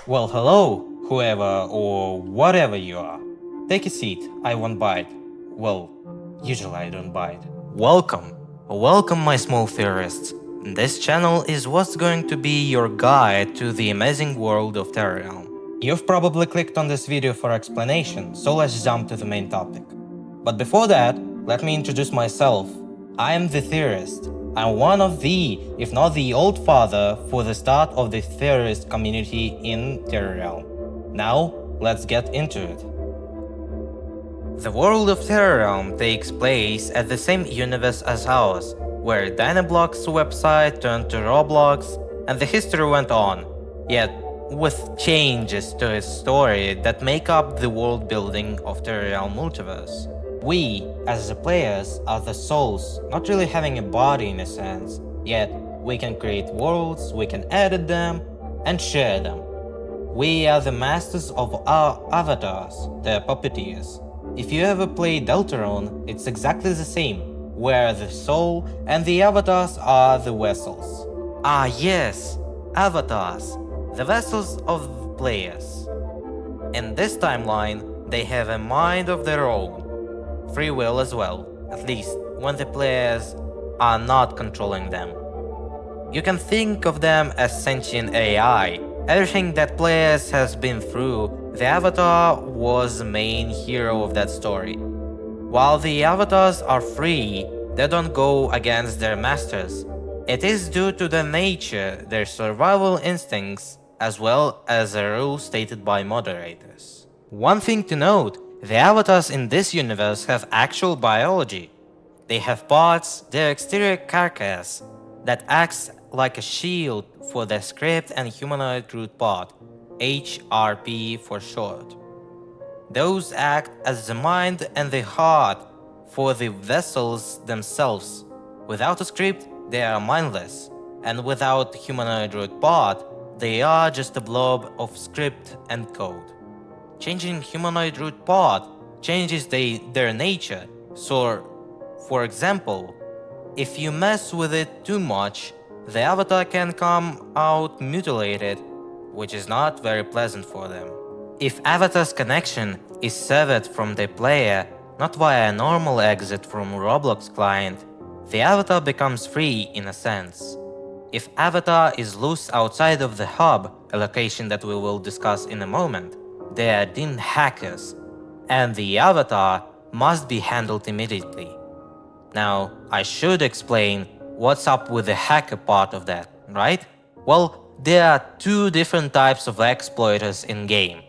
Well, hello, whoever or whatever you are. Take a seat, I won't bite. Well, usually I don't bite. Welcome my small theorists. This channel is what's going to be your guide to the amazing world of Terrarealm. You've probably clicked on this video for explanation, so let's jump to the main topic. But before that, let me introduce myself. I am the theorist. I'm one of the, if not the old father for the start of the theorist community in Terrarealm. Now, let's get into it. The world of Terrarealm takes place at the same universe as ours, where Dynablock's website turned to Roblox, and the history went on, yet with changes to its story that make up the world building of Terrarealm multiverse. We, as the players, are the souls, not really having a body in a sense, yet we can create worlds, we can edit them, and share them. We are the masters of our avatars, the puppeteers. If you ever play Deltarune, it's exactly the same, where the soul and the avatars are the vessels. Ah yes, avatars, the vessels of players. In this timeline, they have a mind of their own. Free will as well, at least when the players are not controlling them. You can think of them as sentient AI. Everything that players has been through, the avatar was the main hero of that story. While the avatars are free, they don't go against their masters. It is due to their nature, their survival instincts, as well as a rule stated by moderators. One thing to note, the avatars in this universe have actual biology. They have parts, their exterior carcass, that acts like a shield for the script and humanoid root part, HRP for short. Those act as the mind and the heart for the vessels themselves. Without a script, they are mindless, and without humanoid root part, they are just a blob of script and code. Changing humanoid root part changes their nature, so for example, if you mess with it too much, the avatar can come out mutilated, which is not very pleasant for them. If avatar's connection is severed from the player, not via a normal exit from Roblox client, the avatar becomes free in a sense. If avatar is loose outside of the hub, a location that we will discuss in a moment, they are deemed hackers, and the avatar must be handled immediately. Now, I should explain what's up with the hacker part of that, right? Well, there are two different types of exploiters in-game.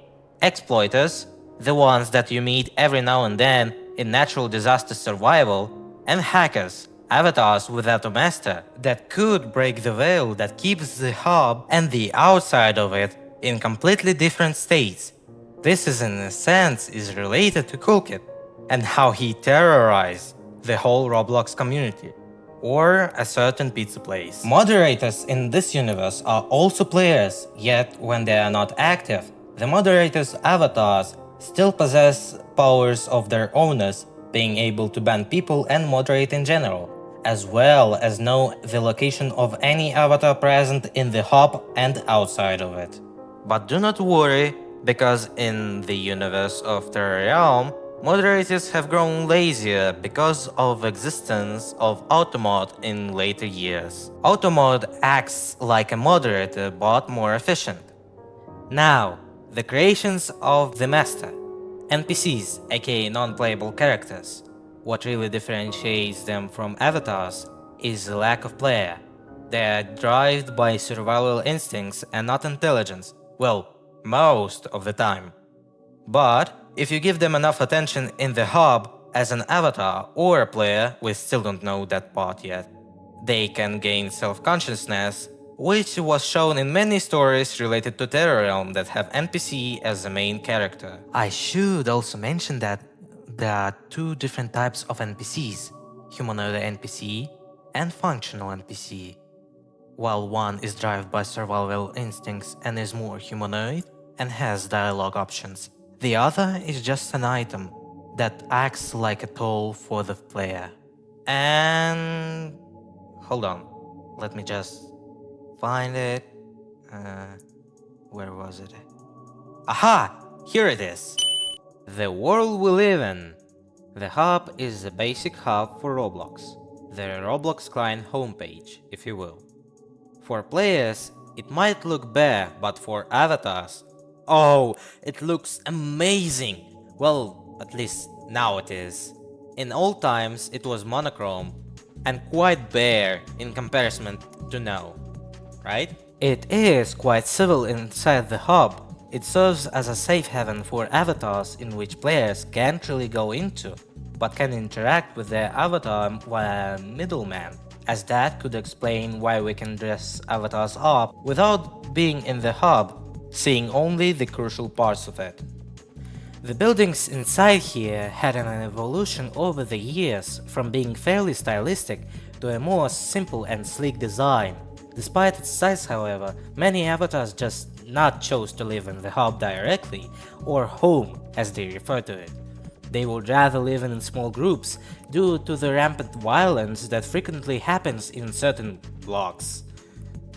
Exploiters, the ones that you meet every now and then in natural disaster survival, and hackers, avatars without a master, that could break the veil that keeps the hub and the outside of it in completely different states. This is in a sense is related to Coolkit and how he terrorized the whole Roblox community, or a certain pizza place. Moderators in this universe are also players, yet when they are not active, the moderators' avatars still possess powers of their owners, being able to ban people and moderate in general, as well as know the location of any avatar present in the hub and outside of it. But do not worry, because in the universe of Terrarealm, moderators have grown lazier because of existence of Automod in later years. Automod acts like a moderator but more efficient. Now, the creations of the master, NPCs aka non-playable characters. What really differentiates them from avatars is the lack of player. They are driven by survival instincts and not intelligence, well, most of the time. But if you give them enough attention in the hub as an avatar or a player, we still don't know that part yet, they can gain self-consciousness, which was shown in many stories related to Terrarealm that have NPC as the main character. I should also mention that there are two different types of NPCs, humanoid NPC and functional NPC. While one is driven by survival instincts and is more humanoid and has dialogue options, the other is just an item that acts like a tool for the player. And hold on, let me just find it. Where was it? Aha! Here it is. The world we live in. The hub is the basic hub for Roblox. The Roblox client homepage, if you will. For players, it might look bare, but for avatars, oh, it looks amazing! Well, at least now it is. In old times, it was monochrome and quite bare in comparison to now, right? It is quite civil inside the hub. It serves as a safe haven for avatars in which players can't really go into, but can interact with their avatar via middleman, as that could explain why we can dress avatars up without being in the hub, seeing only the crucial parts of it. The buildings inside here had an evolution over the years, from being fairly stylistic to a more simple and sleek design. Despite its size, however, many avatars just not chose to live in the hub directly, or home as they refer to it. They would rather live in small groups due to the rampant violence that frequently happens in certain blocks.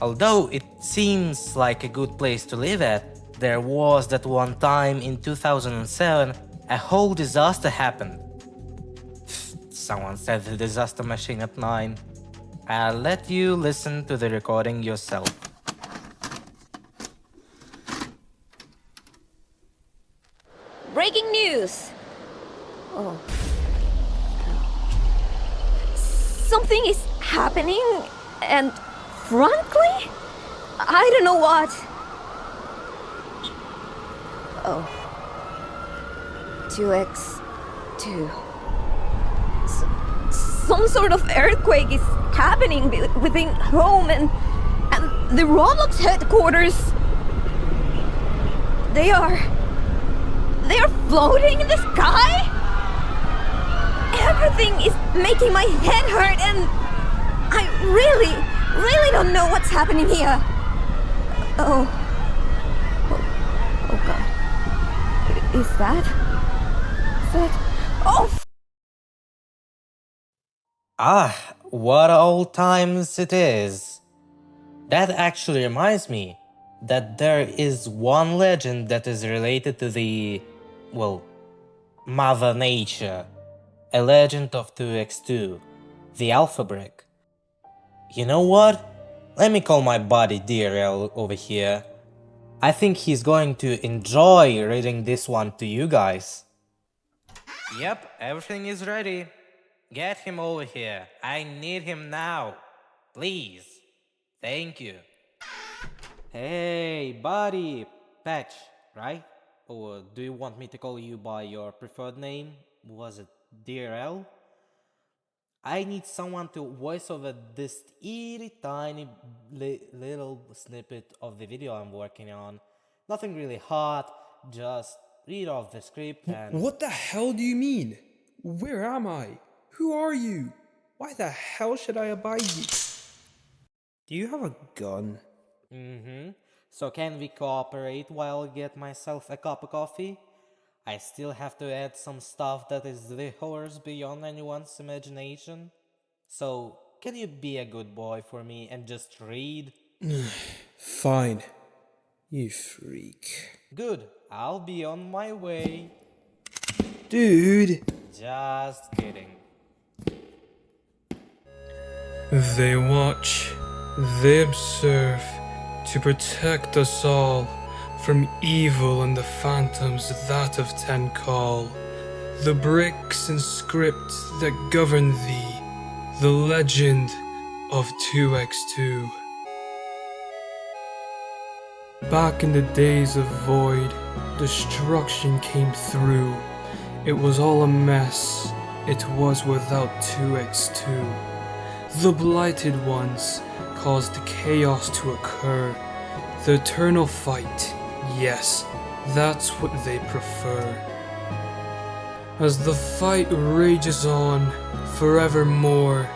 Although it seems like a good place to live at, there was that one time in 2007 a whole disaster happened. Someone said the disaster machine at 9. I'll let you listen to the recording yourself. Breaking news! Oh. Something is happening, and frankly, I don't know what. Oh. 2x2. Some sort of earthquake is happening within home and the Roblox headquarters. They are floating in the sky? Everything is making my head hurt and I really don't know what's happening here. Oh God. Is that? Oh! Ah, what old times it is. That actually reminds me that there is one legend that is related to the, well, Mother Nature. A legend of 2x2, the Alpha Brick. You know what? Let me call my buddy DRLL over here. I think he's going to enjoy reading this one to you guys. Yep, everything is ready. Get him over here. I need him now. Please. Thank you. Hey, buddy. Patch, right? Or do you want me to call you by your preferred name? Was it DRL? I need someone to voice over this itty tiny little snippet of the video I'm working on. Nothing really hot, just read off the script and... What the hell do you mean? Where am I? Who are you? Why the hell should I abide you? Do you have a gun? So can we cooperate while I get myself a cup of coffee? I still have to add some stuff that is the horrors beyond anyone's imagination. So, can you be a good boy for me and just read? Fine. You freak. Good, I'll be on my way. Dude! Just kidding. They watch, they observe, to protect us all from evil and the phantoms that of 10 call. The bricks and script that govern thee, the legend of 2x2. Back in the days of void, destruction came through. It was all a mess, it was without 2x2. The blighted ones caused chaos to occur. The eternal fight, yes, that's what they prefer. As the fight rages on forevermore,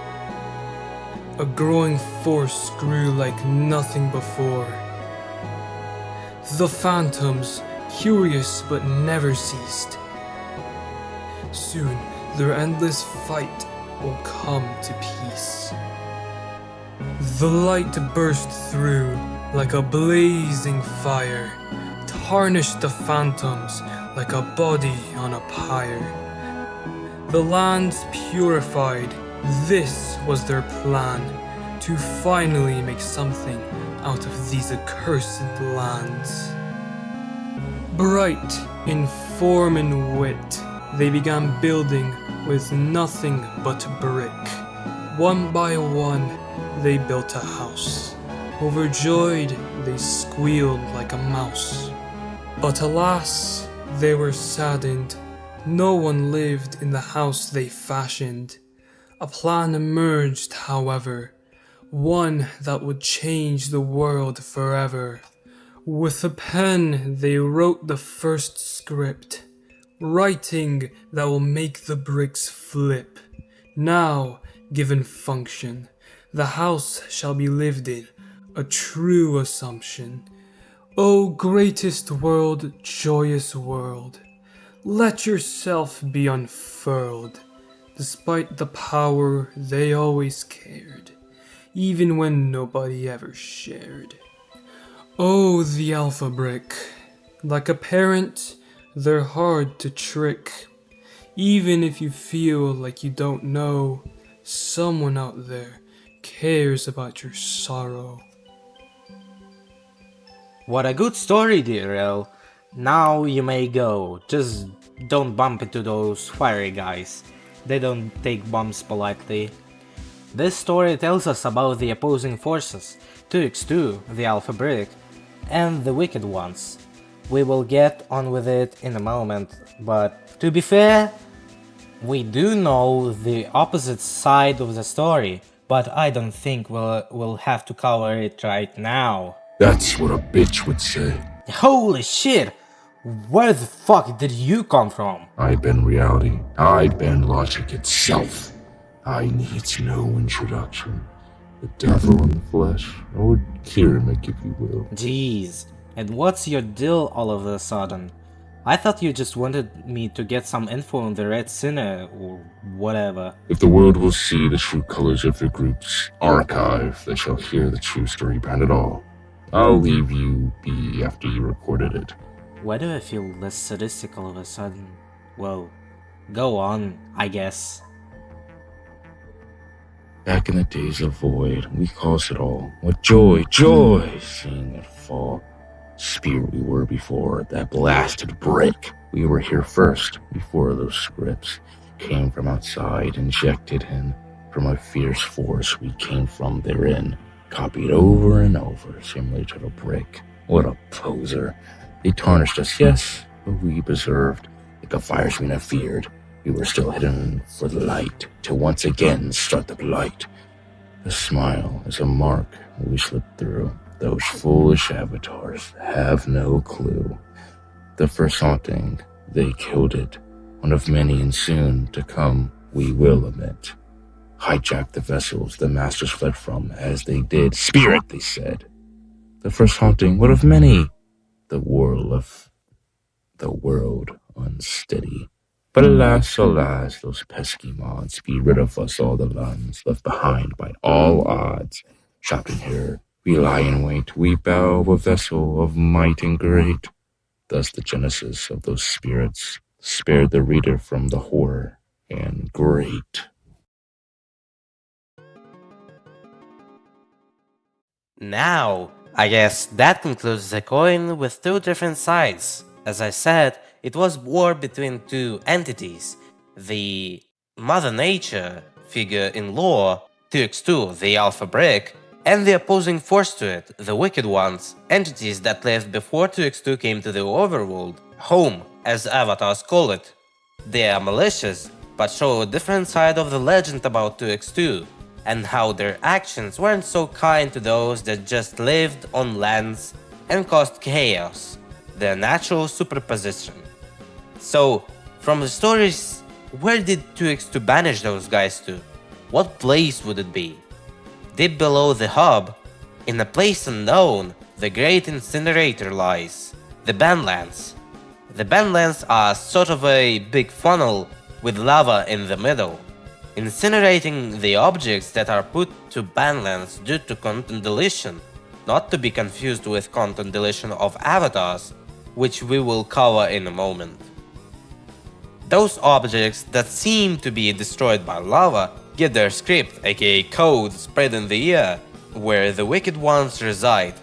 a growing force grew like nothing before. The phantoms, curious but never ceased. Soon, their endless fight will come to peace. The light burst through like a blazing fire, tarnished the phantoms like a body on a pyre. The lands purified, this was their plan, to finally make something out of these accursed lands. Bright in form and wit, they began building with nothing but brick. One by one, they built a house. Overjoyed, they squealed like a mouse. But alas, they were saddened. No one lived in the house they fashioned. A plan emerged, however, one that would change the world forever. With a pen, they wrote the first script, writing that will make the bricks flip. Now, given function, the house shall be lived in, a true assumption. O greatest world, joyous world, let yourself be unfurled. Despite the power, they always cared, even when nobody ever shared. Oh, the alpha brick. Like a parent, they're hard to trick. Even if you feel like you don't know, someone out there cares about your sorrow. What a good story, DRL. Now you may go. Just don't bump into those fiery guys. They don't take bombs politely. This story tells us about the opposing forces, 2x2, the Alpha Brick, and the Wicked Ones. We will get on with it in a moment, but to be fair, we do know the opposite side of the story, but I don't think we'll have to cover it right now. That's what a bitch would say. Holy shit! Where the fuck did you come from? I been reality. I been logic itself. I needs no introduction. The devil in the flesh, or Kermit if you will. Jeez, and what's your deal all of a sudden? I thought you just wanted me to get some info on the Red Sinner, or whatever. If the world will see the true colors of your group's archive, they shall hear the true story behind it all. I'll leave you be after you recorded it. Why do I feel less sadistic all of a sudden? Well, go on, I guess. Back in the days of void, we caused it all. What joy, joy, seeing it fall. Spirit we were before, that blasted brick. We were here first, before those scripts came from outside, injected in. From a fierce force we came from therein. Copied over and over, similar to the brick. What a poser. They tarnished us, yes, but we preserved. Like the fires we never feared, we were still hidden for the light, to once again start the blight. The smile is a mark we slip through. Those foolish avatars have no clue. The first haunting, they killed it. One of many and soon to come, we will admit. Hijacked the vessels the masters fled from, as they did. Spirit, they said. The first haunting, one of many. The world unsteady. But alas, alas, those pesky mods be rid of us all the lands left behind by all odds. Trapped in here, we lie in wait, we bow a vessel of might and great. Thus the genesis of those spirits spared the reader from the horror and great. Now, I guess that concludes the coin with two different sides. As I said, it was war between two entities. The Mother Nature figure in lore, 2x2, the Alpha Brick, and the opposing force to it, the Wicked Ones, entities that lived before 2x2 came to the overworld, home, as avatars call it. They are malicious, but show a different side of the legend about 2x2, and how their actions weren't so kind to those that just lived on lands and caused chaos, their natural superposition. So, from the stories, where did 2x2 banish those guys to? What place would it be? Deep below the hub, in a place unknown, the great incinerator lies, the banlands. The banlands are sort of a big funnel with lava in the middle, incinerating the objects that are put to banlands due to content deletion, not to be confused with content deletion of avatars. which we will cover in a moment. Those objects that seem to be destroyed by lava get their script, aka code, spread in the air, where the wicked ones reside.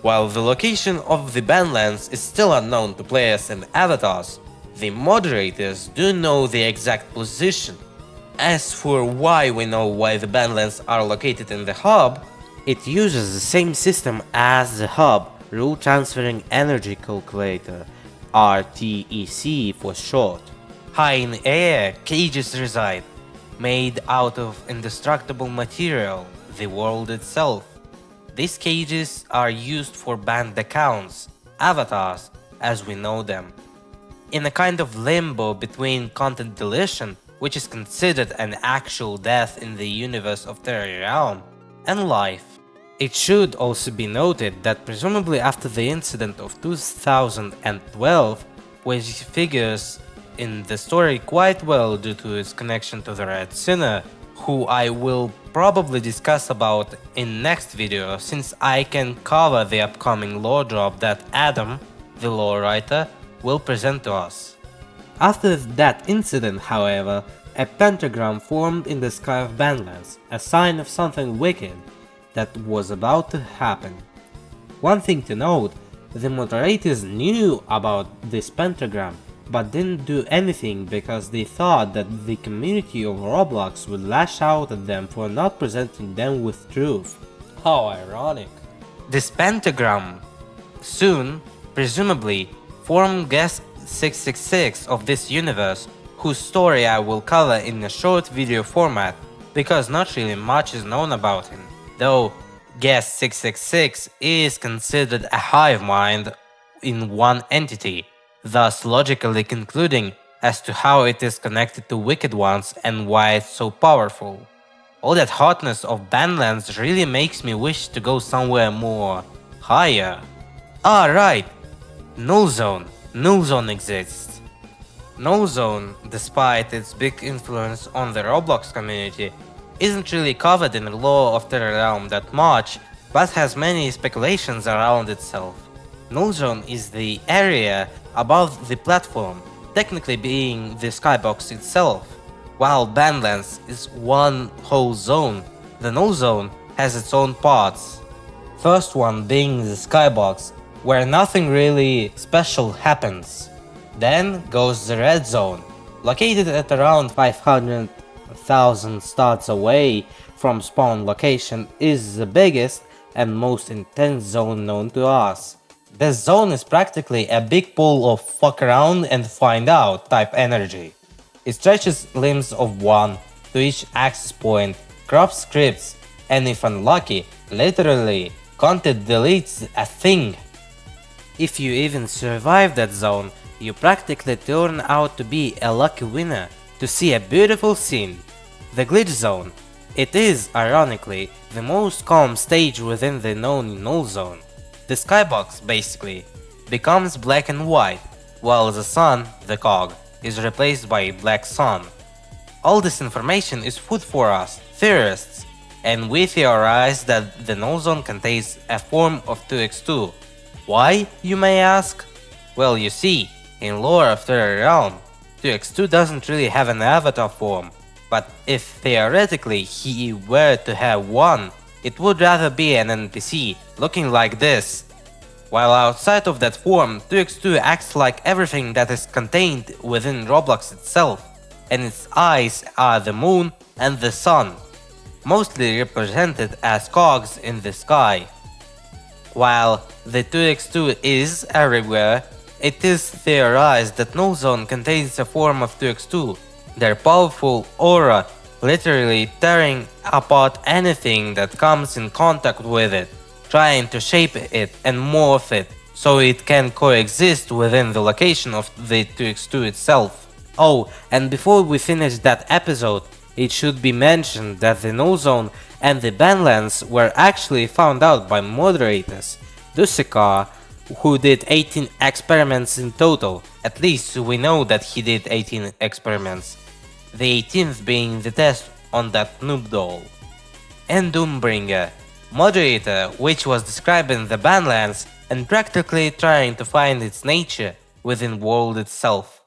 While the location of the banlands is still unknown to players and avatars, the moderators do know the exact position. As for why we know why the banlands are located in the hub, it uses the same system as the hub, Rule Transferring Energy Calculator, RTEC for short. High in air, cages reside, made out of indestructible material, the world itself. These cages are used for banned accounts, avatars, as we know them, in a kind of limbo between content deletion, which is considered an actual death in the universe of Terra Realm, and life. It should also be noted that presumably after the incident of 2012, which figures in the story quite well due to its connection to the Red Sinner, who I will probably discuss about in next video, since I can cover the upcoming lore drop that Adam, the lore writer, will present to us. After that incident, however, a pentagram formed in the sky of Banlands, a sign of something wicked that was about to happen. One thing to note, the moderators knew about this pentagram, but didn't do anything because they thought that the community of Roblox would lash out at them for not presenting them with truth. How ironic. This pentagram soon, presumably, formed guest 666 of this universe, whose story I will cover in a short video format, because not really much is known about him, though guest 666 is considered a hive mind in one entity, thus logically concluding as to how it is connected to wicked ones and why it's so powerful. All that hotness of banlands really makes me wish to go somewhere more higher. Ah, right, Null Zone. Null Zone exists. Null Zone, despite its big influence on the Roblox community, isn't really covered in the lore of Terra Realm that much, but has many speculations around itself. Null Zone is the area above the platform, technically being the skybox itself. While Banlands is one whole zone, the Null Zone has its own parts. First one being the skybox, where nothing really special happens. Then goes the Red Zone, located at around 500,000 stars away from spawn location, is the biggest and most intense zone known to us. This zone is practically a big pool of fuck around and find out type energy. It stretches limbs of one to each access point, crops scripts, and if unlucky, literally, content deletes a thing. If you even survive that zone, you practically turn out to be a lucky winner to see a beautiful scene. The Glitch Zone. It is, ironically, the most calm stage within the known Null Zone. The skybox, basically, becomes black and white, while the sun, the cog, is replaced by a black sun. All this information is food for us, theorists, and we theorize that the Null Zone contains a form of 2x2. Why, you may ask? Well, you see, in lore of Terra Realm, 2x2 doesn't really have an avatar form, but if theoretically he were to have one, it would rather be an NPC, looking like this. While outside of that form, 2x2 acts like everything that is contained within Roblox itself, and its eyes are the moon and the sun, mostly represented as cogs in the sky. While the 2x2 is everywhere, it is theorized that Null Zone contains a form of 2x2, their powerful aura literally tearing apart anything that comes in contact with it, trying to shape it and morph it so it can coexist within the location of the 2x2 itself. Oh, and before we finish that episode, it should be mentioned that the Null Zone and the banlands were actually found out by moderators, Dusika, who did 18 experiments in total. At least we know that he did 18 experiments, the 18th being the test on that noob doll. And Doombringer, moderator, which was described in the banlands, and practically trying to find its nature within world itself.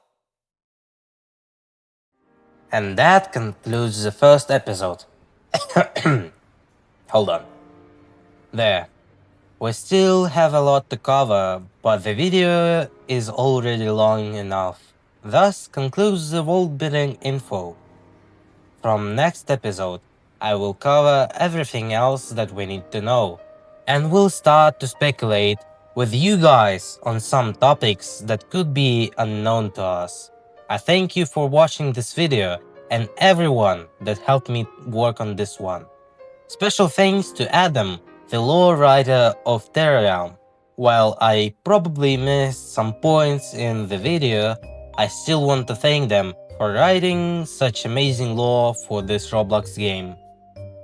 And that concludes the first episode. Hold on. There. We still have a lot to cover, but the video is already long enough. Thus concludes the world building info. From next episode, I will cover everything else that we need to know, and we'll start to speculate with you guys on some topics that could be unknown to us. I thank you for watching this video and everyone that helped me work on this one. Special thanks to Adam, the lore writer of DRLL. While I probably missed some points in the video, I still want to thank them for writing such amazing lore for this Roblox game.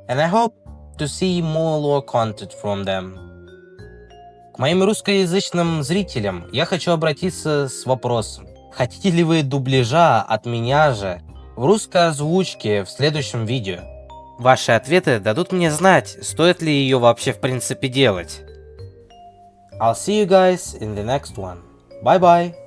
And I hope to see more lore content from them. К моим русскоязычным зрителям я хочу обратиться с вопросом. Хотите ли вы дубляжа от меня же в русской озвучке в следующем видео? Ваши ответы дадут мне знать, стоит ли ее вообще в принципе делать. I'll see you guys in the next one. Bye bye!